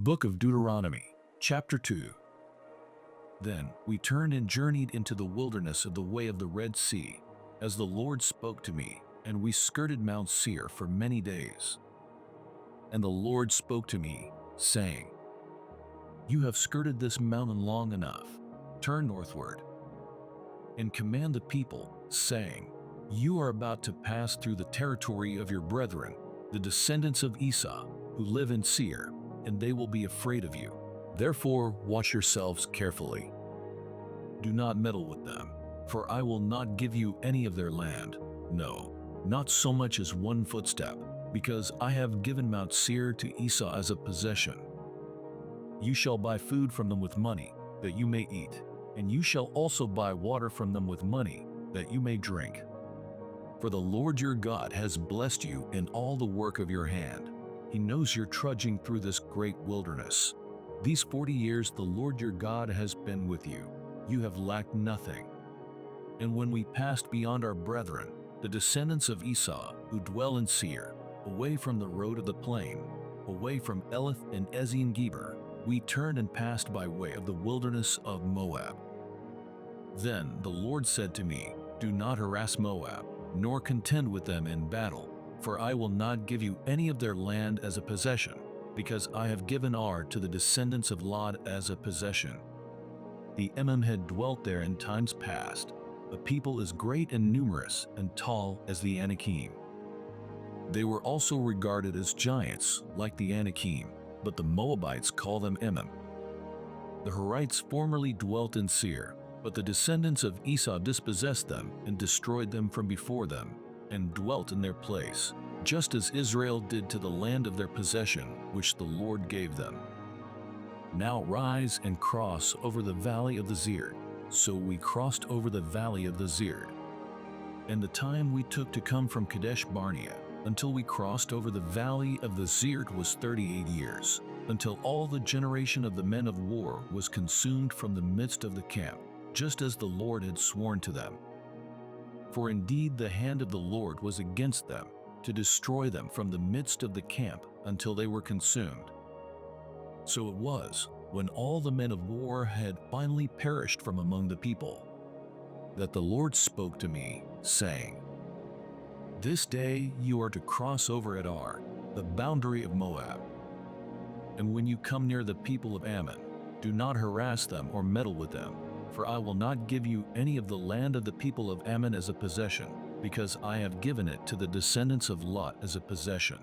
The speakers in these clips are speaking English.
Book of Deuteronomy, chapter 2. Then we turned and journeyed into the wilderness of the way of the Red Sea, as the Lord spoke to me, and we skirted Mount Seir for many days. And the Lord spoke to me, saying, You have skirted this mountain long enough. Turn northward, and command the people, saying, You are about to pass through the territory of your brethren, the descendants of Esau, who live in Seir, and they will be afraid of you. Therefore watch yourselves carefully. Do not meddle with them, for I will not give you any of their land, no, not so much as one footstep, because I have given Mount Seir to Esau as a possession. You shall buy food from them with money, that you may eat, and you shall also buy water from them with money, that you may drink. For the Lord your God has blessed you in all the work of your hand. He knows you're trudging through this great wilderness. These 40 years the Lord your God has been with you. You have lacked nothing. And when we passed beyond our brethren, the descendants of Esau, who dwell in Seir, away from the road of the plain, away from Elith and Ezion-Geber, we turned and passed by way of the wilderness of Moab. Then the Lord said to me, Do not harass Moab, nor contend with them in battle, for I will not give you any of their land as a possession, because I have given Ar to the descendants of Lot as a possession. The Emim had dwelt there in times past, a people as great and numerous and tall as the Anakim. They were also regarded as giants, like the Anakim, but the Moabites call them Emim. The Horites formerly dwelt in Seir, but the descendants of Esau dispossessed them and destroyed them from before them, and dwelt in their place, just as Israel did to the land of their possession, which the Lord gave them. Now rise and cross over the valley of the Zerd. So we crossed over the valley of the Zerd. And the time we took to come from Kadesh Barnea until we crossed over the valley of the Zerd was 38 years, until all the generation of the men of war was consumed from the midst of the camp, just as the Lord had sworn to them. For indeed the hand of the Lord was against them, to destroy them from the midst of the camp until they were consumed. So it was, when all the men of war had finally perished from among the people, that the Lord spoke to me, saying, This day you are to cross over at Ar, the boundary of Moab. And when you come near the people of Ammon, do not harass them or meddle with them, for I will not give you any of the land of the people of Ammon as a possession, because I have given it to the descendants of Lot as a possession.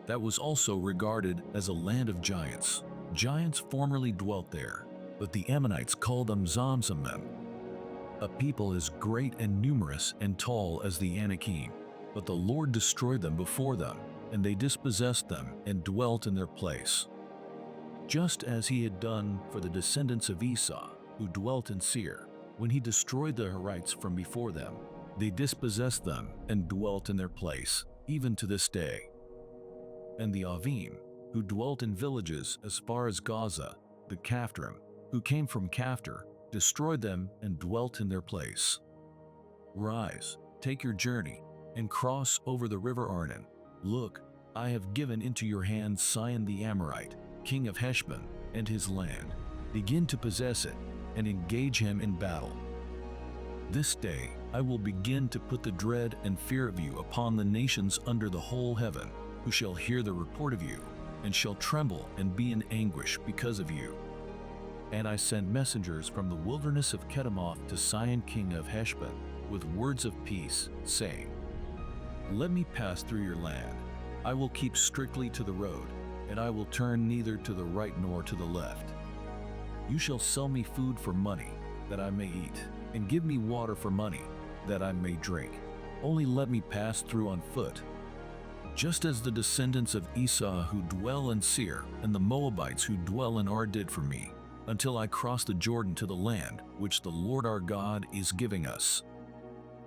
That was also regarded as a land of giants. Giants formerly dwelt there, but the Ammonites called them Zamzumim. A people as great and numerous and tall as the Anakim, but the Lord destroyed them before them, and they dispossessed them and dwelt in their place. Just as he had done for the descendants of Esau, who dwelt in Seir, when he destroyed the Horites from before them, they dispossessed them and dwelt in their place, even to this day. And the Avim, who dwelt in villages as far as Gaza, the Caphtorim, who came from Caphtor, destroyed them and dwelt in their place. Rise, take your journey, and cross over the river Arnon. Look, I have given into your hand Sihon the Amorite, king of Heshbon, and his land. Begin to possess it, and engage him in battle. This day I will begin to put the dread and fear of you upon the nations under the whole heaven, who shall hear the report of you, and shall tremble and be in anguish because of you. And I sent messengers from the wilderness of Kedemoth to Sihon king of Heshbon, with words of peace, saying, Let me pass through your land. I will keep strictly to the road, and I will turn neither to the right nor to the left. You shall sell me food for money, that I may eat, and give me water for money, that I may drink. Only let me pass through on foot. Just as the descendants of Esau who dwell in Seir and the Moabites who dwell in Ar did for me, until I cross the Jordan to the land which the Lord our God is giving us.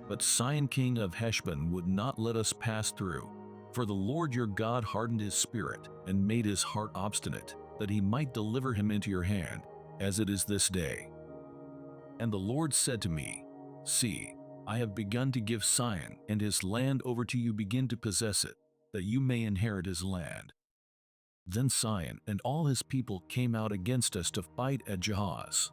But Sihon king of Heshbon would not let us pass through, for the Lord your God hardened his spirit and made his heart obstinate, that he might deliver him into your hand, as it is this day. And the Lord said to me, See, I have begun to give Sihon and his land over to you. Begin to possess it, that you may inherit his land. Then Sihon and all his people came out against us to fight at Jahaz.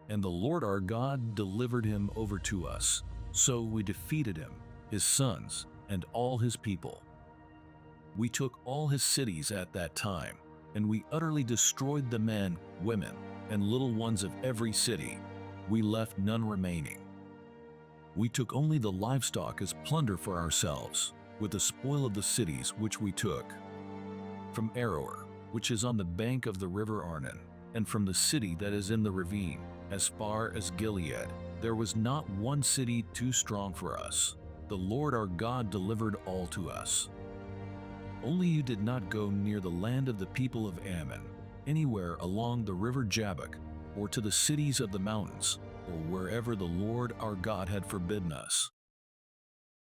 And the Lord our God delivered him over to us. So we defeated him, his sons, and all his people. We took all his cities at that time, and we utterly destroyed the men, women, and little ones of every city. We left none remaining. We took only the livestock as plunder for ourselves, with the spoil of the cities which we took. From Aroer, which is on the bank of the river Arnon, and from the city that is in the ravine, as far as Gilead, there was not one city too strong for us. The Lord our God delivered all to us. Only you did not go near the land of the people of Ammon, anywhere along the river Jabbok, or to the cities of the mountains, or wherever the Lord our God had forbidden us.